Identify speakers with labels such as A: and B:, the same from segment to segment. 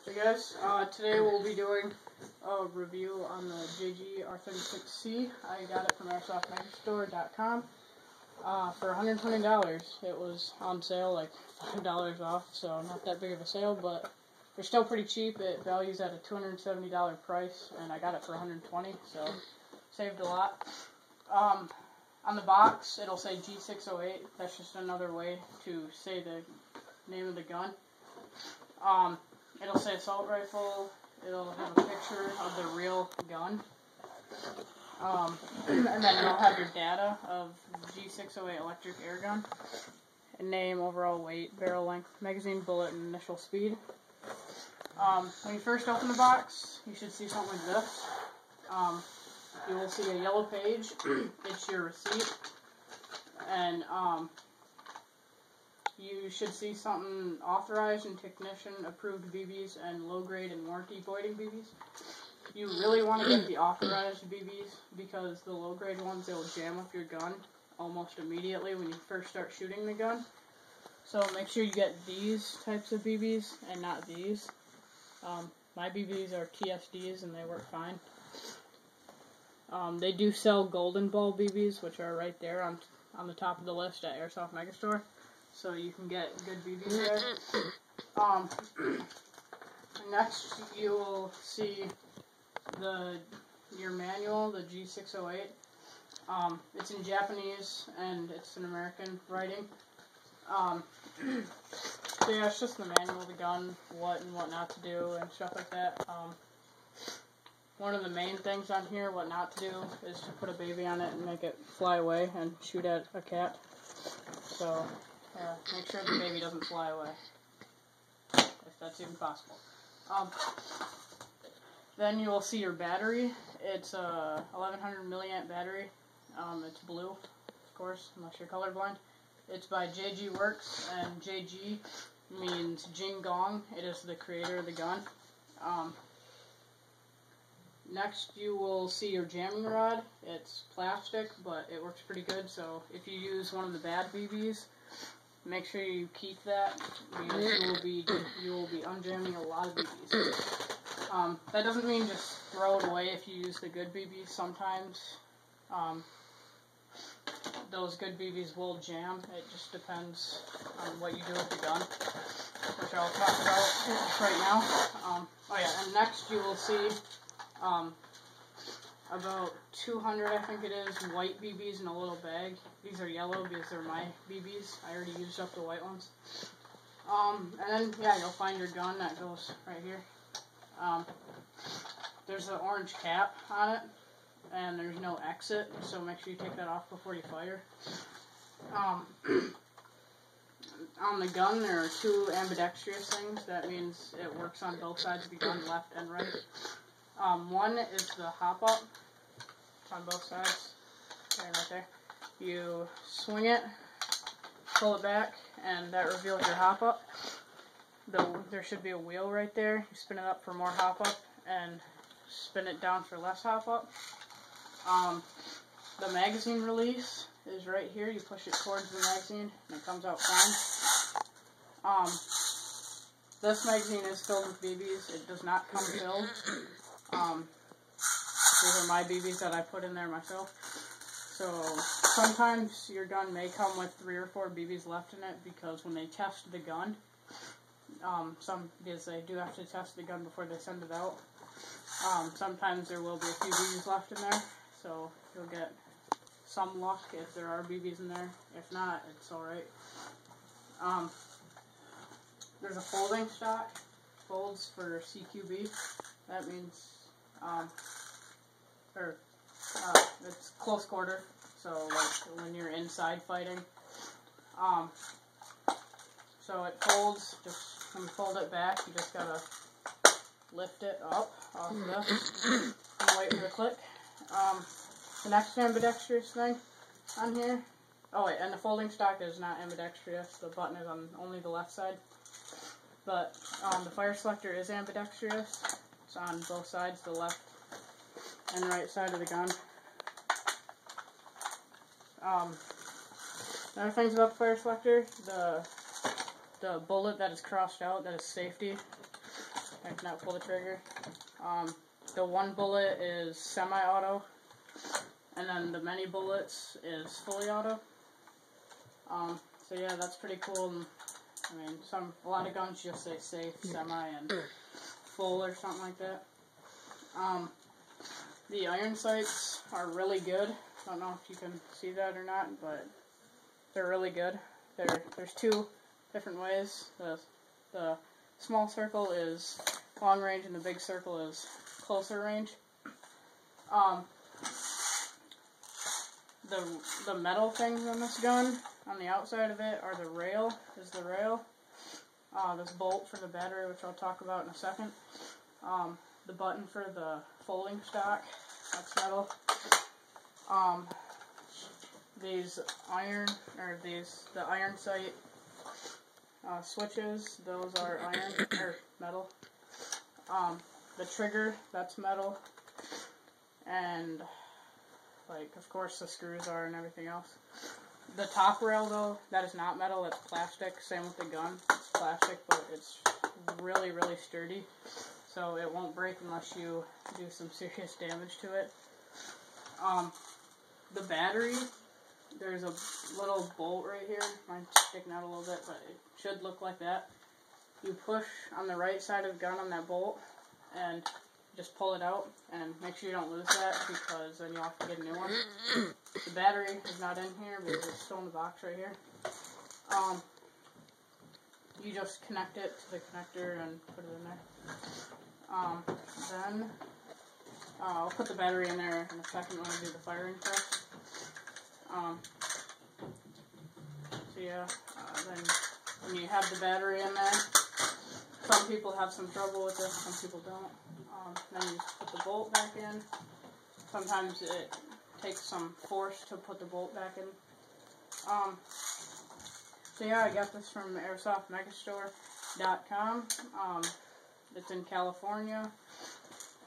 A: Hey guys, today we'll be doing a review on the JG r36c. I got it from airsoftmagastore.com for $120. It was on sale, like $5 off, so not that big of a sale, but they're still pretty cheap. It values at a $270 price, and I got it for $120, so saved a lot. On the box, it'll say G608. That's just another way to say the name of the gun. It'll say assault rifle, it'll have a picture of the real gun, and then it'll have your data of G608 electric air gun, and name, overall weight, barrel length, magazine, bullet, and initial speed. When you first open the box, you should see something like this. You will see a yellow page. It's your receipt, and you should see something authorized and technician approved BBs and low grade and warranty voiding BBs. You really want to get the authorized BBs because the low grade ones, they'll jam up your gun almost immediately when you first start shooting the gun. So make sure you get these types of BBs and not these. My BBs are TSDs and they work fine. They do sell golden ball BBs, which are right there on the top of the list at Airsoft Megastore. So you can get good BBs there. Next, you will see your manual, the G608. It's in Japanese and it's in American writing. So yeah, it's just the manual of the gun, what and what not to do and stuff like that. One of the main things on here, what not to do, is to put a baby on it and make it fly away and shoot at a cat. So make sure the baby doesn't fly away, if that's even possible. Then you will see your battery. It's a 1100 milliamp battery. It's blue, of course, unless you're colorblind. It's by JG Works, and JG means Jing Gong. It is the creator of the gun. Next, you will see your jamming rod. It's plastic, but it works pretty good. So if you use one of the bad BBs, make sure you keep that, because you will be unjamming a lot of BBs. That doesn't mean just throw it away if you use the good BBs. Sometimes those good BBs will jam. It just depends on what you do with the gun, which I'll talk about right now. And next you will see about 200, I think it is, white BBs in a little bag. These are yellow because they're my BBs. I already used up the white ones. And then, yeah, you'll find your gun that goes right here. There's an orange cap on it, and there's no exit, so make sure you take that off before you fire. On the gun, there are two ambidextrous things. That means it works on both sides of the gun, left and right. One is the hop up. It's on both sides. Right there. You swing it, pull it back, and that reveals your hop up. There should be a wheel right there. You spin it up for more hop up, and spin it down for less hop up. The magazine release is right here. You push it towards the magazine, and it comes out fine. This magazine is filled with BBs. It does not come filled. These are my BBs that I put in there myself. So sometimes your gun may come with 3 or 4 BBs left in it, because when they test the gun, because they do have to test the gun before they send it out, sometimes there will be a few BBs left in there, so you'll get some luck if there are BBs in there. If not, it's alright. There's a folding stock. Folds for CQB. That means it's close quarter, so like when you're inside fighting. So it folds. Just when you fold it back, you just gotta lift it up off this and wait for the click. The next ambidextrous thing on here. Oh wait, and the folding stock is not ambidextrous. The button is on only the left side. But the fire selector is ambidextrous. It's on both sides, the left and right side of the gun. Other things about the fire selector, the bullet that is crossed out, that is safety. I cannot pull the trigger. The one bullet is semi-auto, and then the many bullets is fully auto. So yeah, that's pretty cool. And, I mean, a lot of guns just say safe, semi, and full or something like that. The iron sights are really good. I don't know if you can see that or not, but they're really good. There's two different ways. The small circle is long range, and the big circle is closer range. The metal things on this gun, on the outside of it, are the rail. This bolt for the battery, which I'll talk about in a second. The button for the folding stock, that's metal. The iron sight switches, those are iron or metal. The trigger, that's metal, and of course the screws are and everything else. The top rail though, that is not metal, it's plastic. Same with the gun, it's plastic, but it's really, really sturdy, so it won't break unless you do some serious damage to it. The battery, there's a little bolt right here. Mine's sticking out a little bit, but it should look like that. You push on the right side of the gun on that bolt and just pull it out, and make sure you don't lose that, because then you'll have to get a new one. The battery is not in here, but it's still in the box right here. You just connect it to the connector and put it in there. Then I'll put the battery in there in a second when I do the firing test. So yeah, then when you have the battery in there, some people have some trouble with it, some people don't. Then you just put the bolt back in. Sometimes it takes some force to put the bolt back in. So yeah, I got this from airsoftmegastore.com. It's in California,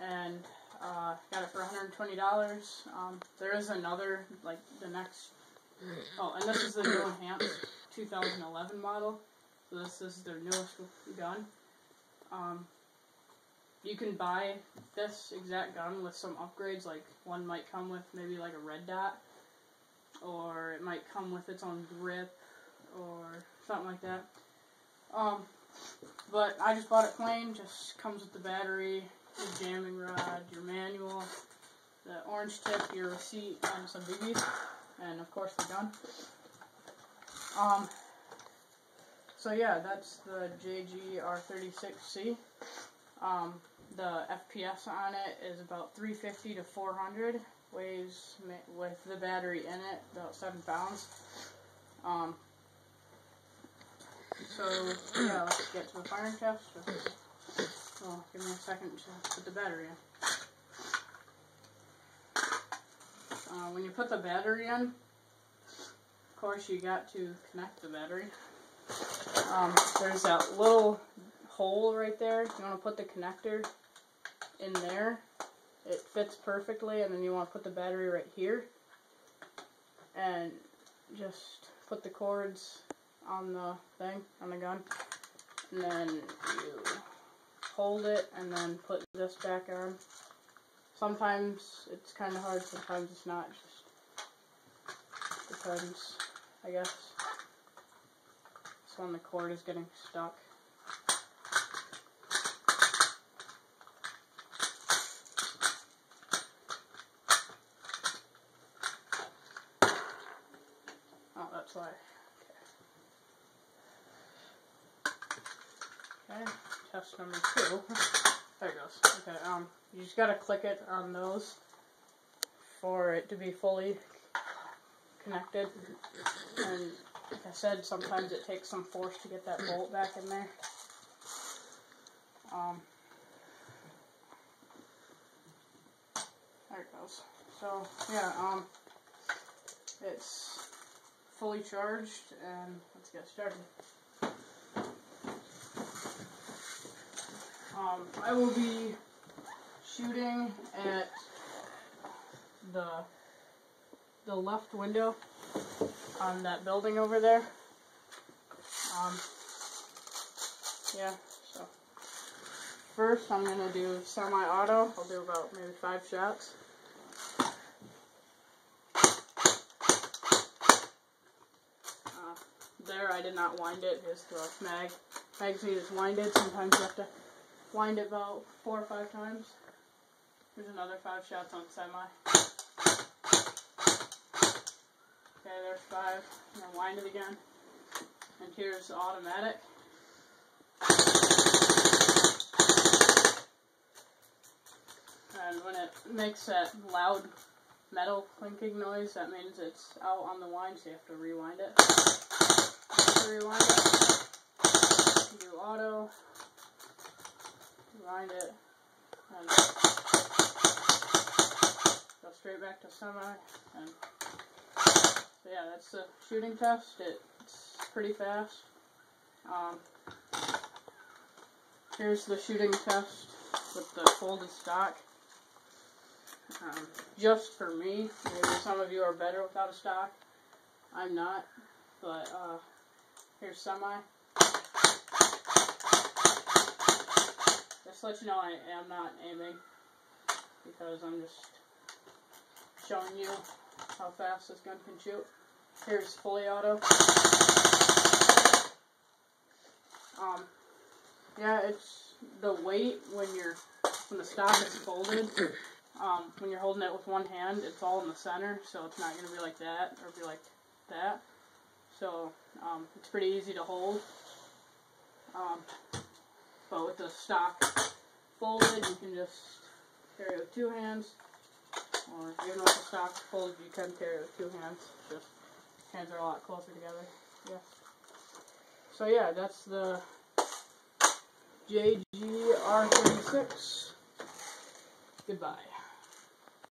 A: and got it for $120. There is another, and this is the new enhanced 2011 model. So this is their newest gun. You can buy this exact gun with some upgrades, like one might come with maybe like a red dot, or it might come with its own grip, or something like that. But I just bought it plain, just comes with the battery, your jamming rod, your manual, the orange tip, your receipt, and some BBs, and of course the gun. So yeah, that's the JG r36c. The FPS on it is about 350 to 400, weighs, with the battery in it, about 7 pounds. So yeah, let's get to the firing test. Well, give me a second to put the battery in. When you put the battery in, of course you got to connect the battery. There's that little hole right there. You want to put the connector in there. It fits perfectly, and then you want to put the battery right here. And just put the cords on the thing, on the gun. And then you hold it, and then put this back on. Sometimes it's kind of hard, sometimes it's not. Just depends, I guess. This one, the cord is getting stuck. Oh, that's why. Okay, test number 2. There it goes. Okay, you just gotta click it on those for it to be fully connected. And like I said, sometimes it takes some force to get that bolt back in there. There it goes. So yeah, it's fully charged, and let's get started. I will be shooting at the left window on that building over there. Yeah, so first I'm going to do semi-auto. I'll do about maybe 5 shots. There, I did not wind it, just the magazine is winded. Sometimes you have to wind it about 4 or 5 times. Here's another 5 shots on semi. Okay, there's 5. And then wind it again. And here's the automatic. And when it makes that loud metal clinking noise, that means it's out on the wind, so you have to rewind it. Rewind it. Do auto. Rewind it. And go straight back to semi. And so yeah, that's the shooting test. It's pretty fast. Here's the shooting test with the folded stock. Just for me, maybe some of you are better without a stock. I'm not, but here's semi. Just to let you know, I am not aiming because I'm just showing you how fast this gun can shoot. Here's fully auto. Yeah, it's the weight when the stock is folded. When you're holding it with one hand, it's all in the center, so it's not going to be like that or be like that. So it's pretty easy to hold. But with the stock folded, you can just carry it with 2 hands. Or even with the stock folded, you can carry it with 2 hands. Just hands are a lot closer together. Yeah. So yeah, that's the JG R36. Goodbye.